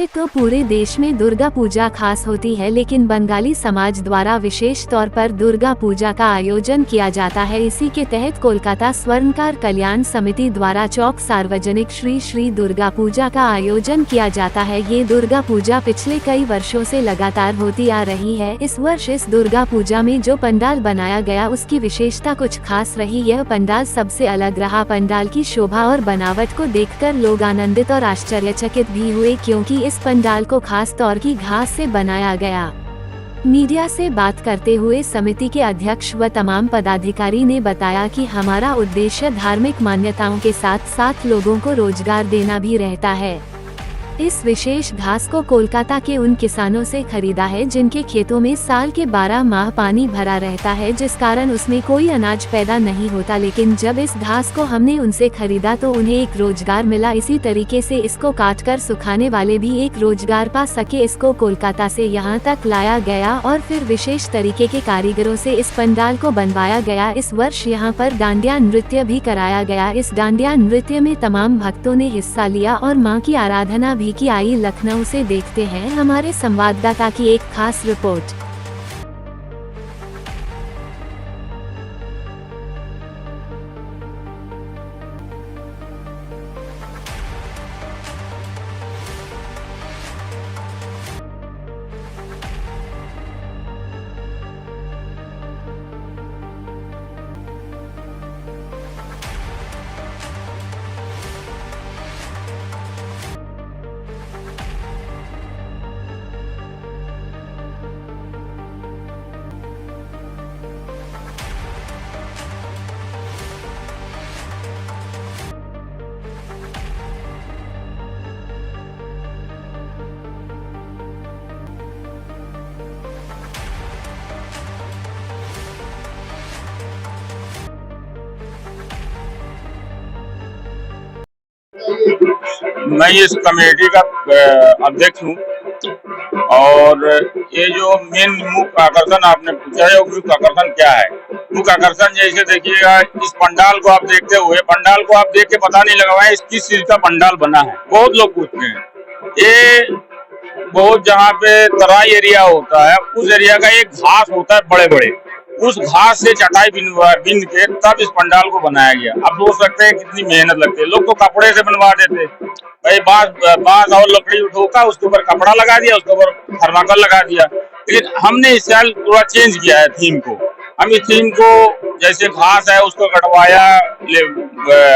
वैसे तो पूरे देश में दुर्गा पूजा खास होती है, लेकिन बंगाली समाज द्वारा विशेष तौर पर दुर्गा पूजा का आयोजन किया जाता है। इसी के तहत कोलकाता स्वर्णकार कल्याण समिति द्वारा चौक सार्वजनिक श्री श्री दुर्गा पूजा का आयोजन किया जाता है। ये दुर्गा पूजा पिछले कई वर्षों से लगातार होती आ रही है। इस वर्ष इस दुर्गा पूजा में जो पंडाल बनाया गया उसकी विशेषता कुछ खास रही। यह पंडाल सबसे अलग रहा। पंडाल की शोभा और बनावट को देखकर लोग आनंदित और आश्चर्यचकित भी हुए, क्योंकि इस पंडाल को खास तौर की घास से बनाया गया। मीडिया से बात करते हुए समिति के अध्यक्ष व तमाम पदाधिकारी ने बताया कि हमारा उद्देश्य धार्मिक मान्यताओं के साथ साथ लोगों को रोजगार देना भी रहता है। इस विशेष घास को कोलकाता के उन किसानों से खरीदा है जिनके खेतों में साल के 12 माह पानी भरा रहता है, जिस कारण उसमें कोई अनाज पैदा नहीं होता। लेकिन जब इस घास को हमने उनसे खरीदा तो उन्हें एक रोजगार मिला। इसी तरीके से इसको काटकर सुखाने वाले भी एक रोजगार पा सके। इसको कोलकाता से यहाँ तक लाया गया और फिर विशेष तरीके के कारीगरों से इस पंडाल को बनवाया गया। इस वर्ष यहाँ पर डांडिया नृत्य भी कराया गया। इस डांडिया नृत्य में तमाम भक्तों ने हिस्सा लिया और मां की आराधना भी की। आई लखनऊ से देखते हैं हमारे संवाददाता की एक खास रिपोर्ट। मैं इस कमेटी का अध्यक्ष हूँ और ये जो मेन मुख्य आकर्षण आपने पूछा है, वो मुख्य आकर्षण क्या है? मुख्य आकर्षण जैसे देखिएगा, इस पंडाल को आप देखते हुए, पंडाल को आप देख के पता नहीं लगा इस किस चीज का पंडाल बना है। बहुत लोग पूछते हैं। ये बहुत जहाँ पे तराई एरिया होता है, उस एरिया का एक घास होता है बड़े बड़े, उस घास से चटाई बिन के तब इस पंडाल को बनाया गया। आप सोच सकते हैं कितनी मेहनत लगती है। लोग तो कपड़े से बनवा देते, भाई बांस और लकड़ी उठोका, उसके ऊपर कपड़ा लगा दिया, उसके ऊपर थर्माकोल लगा दिया। लेकिन हमने इस साल थोड़ा चेंज किया है थीम को। हम इस थीम को, जैसे घास है उसको कटवाया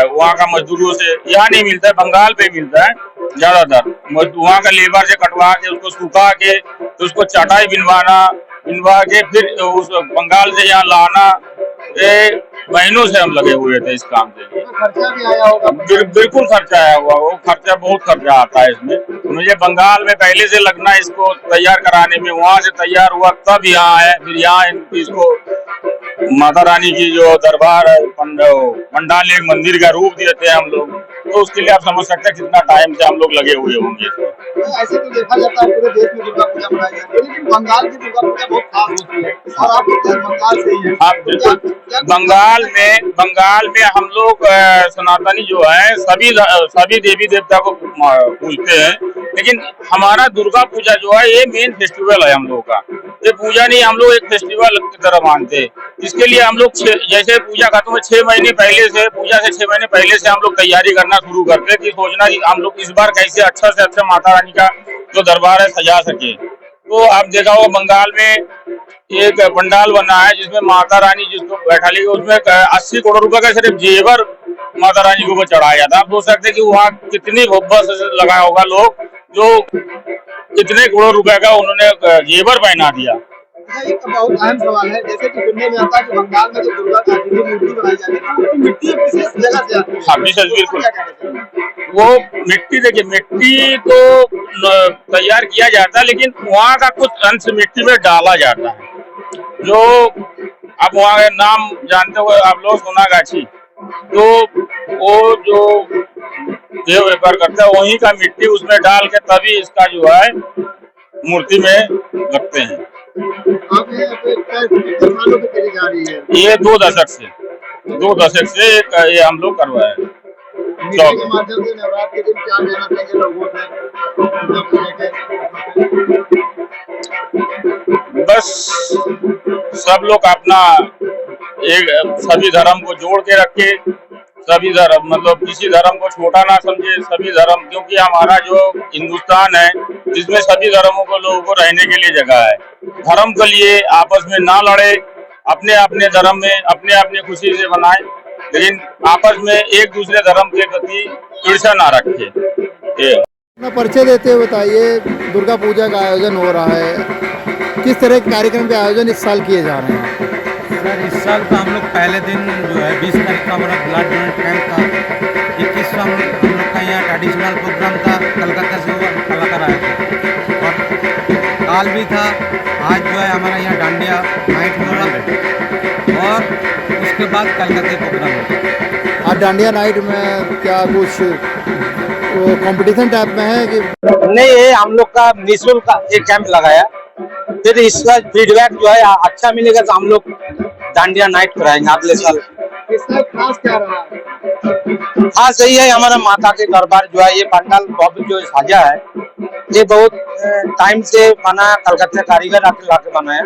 वहाँ का मजदूरों से। यहाँ नहीं मिलता है, बंगाल पे मिलता है ज्यादातर। वहाँ का लेबर से कटवा के उसको सुखा के उसको चटाई बिनवा के फिर उस बंगाल से यहाँ लाना। महीनों से हम लगे हुए थे इस काम से। खर्चा भी आया होगा? बिल्कुल खर्चा आया हुआ। वो खर्चा, बहुत खर्चा आता है इसमें। मुझे बंगाल में पहले से लगना, इसको तैयार कराने में, वहाँ से तैयार हुआ तब यहाँ है। फिर यहाँ इसको माता रानी की जो दरबार है, पंडाल एक मंदिर का रूप देते हैं हम लोग, तो उसके लिए आप समझ सकते हैं कितना टाइम से हम लोग लगे हुए होंगे। ऐसे तो देखा जाता है पूरे देश में दुर्गा पूजा मनाई जाती है, लेकिन बंगाल की दुर्गा पूजा बहुत खास होती है और आप बंगाल से ही हैं। हाँ बिल्कुल। बंगाल में हम लोग सनातनी जो है सभी देवी देवता को पूजते हैं, लेकिन हमारा दुर्गा पूजा जो है ये मेन फेस्टिवल है हम लोग का। ये पूजा नहीं, हम लोग एक फेस्टिवल की तरह मानते हैं। इसके लिए हम लोग जैसे पूजा खत्म हो 6 महीने पहले से, पूजा से 6 महीने पहले से हम लोग तैयारी करना शुरू करते हैं कि सोचना कि हम लोग इस बार कैसे अच्छा से अच्छा माता रानी का जो दरबार है सजा सके। तो आप देखा होगा बंगाल में एक पंडाल बना है जिसमें माता रानी जिसको बैठा ली, उसमें 80 करोड़ रुपए का सिर्फ जेवर माता रानी को चढ़ाया जाता है। आप सोच सकते हैं कि वहाँ कितनी भब्बत से लगाया होगा लोग, जो कितने करोड़ रुपए का उन्होंने जेवर पहना दिया। एक बहुत अहम सवाल है, जैसे कि सुनने में आता है कि बंगाल में जो दुर्गा की मूर्ति बनाई जाती है, तो मिट्टी एक विशेष जगह से आती है। हाँ बिल्कुल। वो मिट्टी, देखिए मिट्टी तो तैयार किया जाता है, लेकिन वहाँ का कुछ अंश मिट्टी में डाला जाता है। जो आप वहाँ का नाम जानते हो आप लोग, सोनागाछी, तो वो जो देव व्यापार करता है वहीं का मिट्टी उसमें डाल के तभी इसका जो है मूर्ति में रखते हैं। ये 2 दशक से ये हम लोग करवाए। मीडिया के माध्यम से नवरात्र के दिन क्या कहना चाहिए लोगों से दुर्गा पूजा के? बस सब लोग अपना एक सभी धर्म को जोड़ के रखे, सभी धर्म मतलब किसी धर्म को छोटा ना समझे, सभी धर्म, क्योंकि हमारा जो हिंदुस्तान है इसमें सभी धर्मों को लोगों को रहने के लिए जगह है। धर्म के लिए आपस में ना लड़े, अपने अपने धर्म में अपने अपने खुशी से बनाए, लेकिन आपस में एक दूसरे धर्म के प्रति ईर्ष्या ना रखे। अपना परिचय देते हुए बताइए, दुर्गा पूजा का आयोजन हो रहा है, किस तरह के कार्यक्रम के आयोजन इस साल किए जा रहे हैं? सर इस साल का हम लोग पहले दिन जो है 20 तारीख का हमारा ब्लड डोनेट कैंप था। 21 हम लोग का यहाँ ट्रेडिशनल प्रोग्राम था, कलकत्ता से हुआ कलाकार आए थे और काल भी था। आज जो है हमारा यहाँ डांडिया नाइट हो रहा और उसके बाद कलकत्ते प्रोग्राम होता। आज डांडिया नाइट में क्या कुछ कंपटीशन टाइप में है कि नहीं, ये हम लोग का निःशुल्क का एक कैंप लगाया, फिर इसका फीडबैक जो है अच्छा मिलेगा तो हम लोग डांडिया नाइट कराएंगे अगले साल। इसका खास क्या रहा है? हाँ सही है, हमारा माता के दरबार जो है ये पंडाल भव्य जो साजा है, ये बहुत टाइम से बना, कलकत्ता कारीगर आके लाके बनाया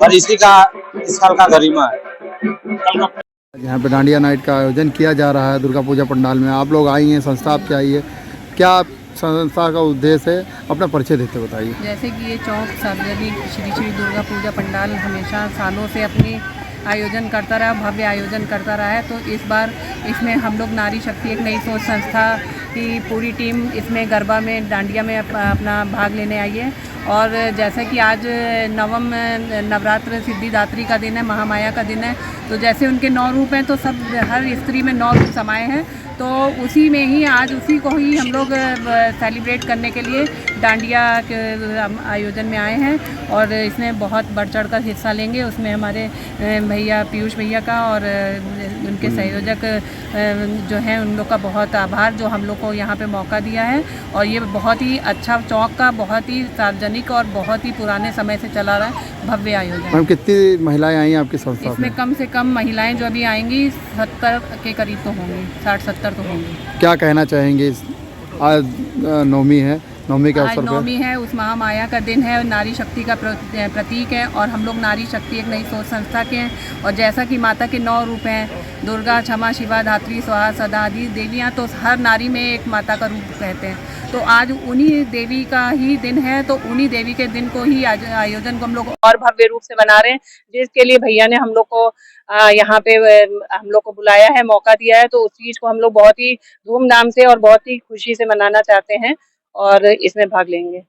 और इसी का इस साल का गरिमा है। यहाँ पे डांडिया नाइट का आयोजन किया जा रहा है दुर्गा पूजा पंडाल में। आप लोग आई हैं, संस्था आपकी आई है, क्या संस्था का उद्देश्य है? अपना परिचय देते बताइए। जैसे कि ये चौक सार्वजनिक श्री श्री दुर्गा पूजा पंडाल हमेशा सालों से अपनी आयोजन करता रहा, भव्य आयोजन करता रहा है, तो इस बार इसमें हम लोग नारी शक्ति एक नई सोच संस्था की पूरी टीम इसमें गरबा में डांडिया में अपना भाग लेने आई है। और जैसे कि आज नवरात्र सिद्धिदात्री का दिन है, महामाया का दिन है, तो जैसे उनके 9 रूप हैं तो सब हर स्त्री में 9 रूप समाये हैं, तो उसी में ही आज उसी को ही हम लोग सेलिब्रेट करने के लिए डांडिया के आयोजन में आए हैं और इसमें बहुत बढ़ चढ़ कर हिस्सा लेंगे। उसमें हमारे भैया पीयूष भैया का और उनके संयोजक जो हैं उन लोग का बहुत आभार, जो हम लोग को यहाँ पे मौका दिया है। और ये बहुत ही अच्छा चौक का बहुत ही सार्वजनिक और बहुत ही पुराने समय से चला रहा है भव्य आयोजन। मैम कितनी महिलाएं आई हैं आपकी संस्था इसमें में? कम से कम महिलाएं जो अभी आएंगी 70 के करीब तो होंगी, 60-70 तो होंगी। क्या कहना चाहेंगे? आज नवमी है, नवमी के आज अवसर नवमी पर है, उस महामाया का दिन है, नारी शक्ति का प्रतीक है और हम लोग नारी शक्ति एक नई सोच संस्था के हैं। और जैसा कि माता के 9 रूप हैं, दुर्गा, क्षमा, शिवा, धात्री, स्वाहा, सदा आदि देवियाँ, तो हर नारी में एक माता का रूप कहते हैं। तो आज उन्हीं देवी का ही दिन है, तो उन्हीं देवी के दिन को ही आयोजन को हम लोग और भव्य रूप से बना रहे हैं, जिसके लिए भैया ने हम लोग को यहाँ पे हम लोग को बुलाया है, मौका दिया है, तो उस चीज़ को हम लोग बहुत ही धूमधाम से और बहुत ही खुशी से मनाना चाहते हैं और इसमें भाग लेंगे।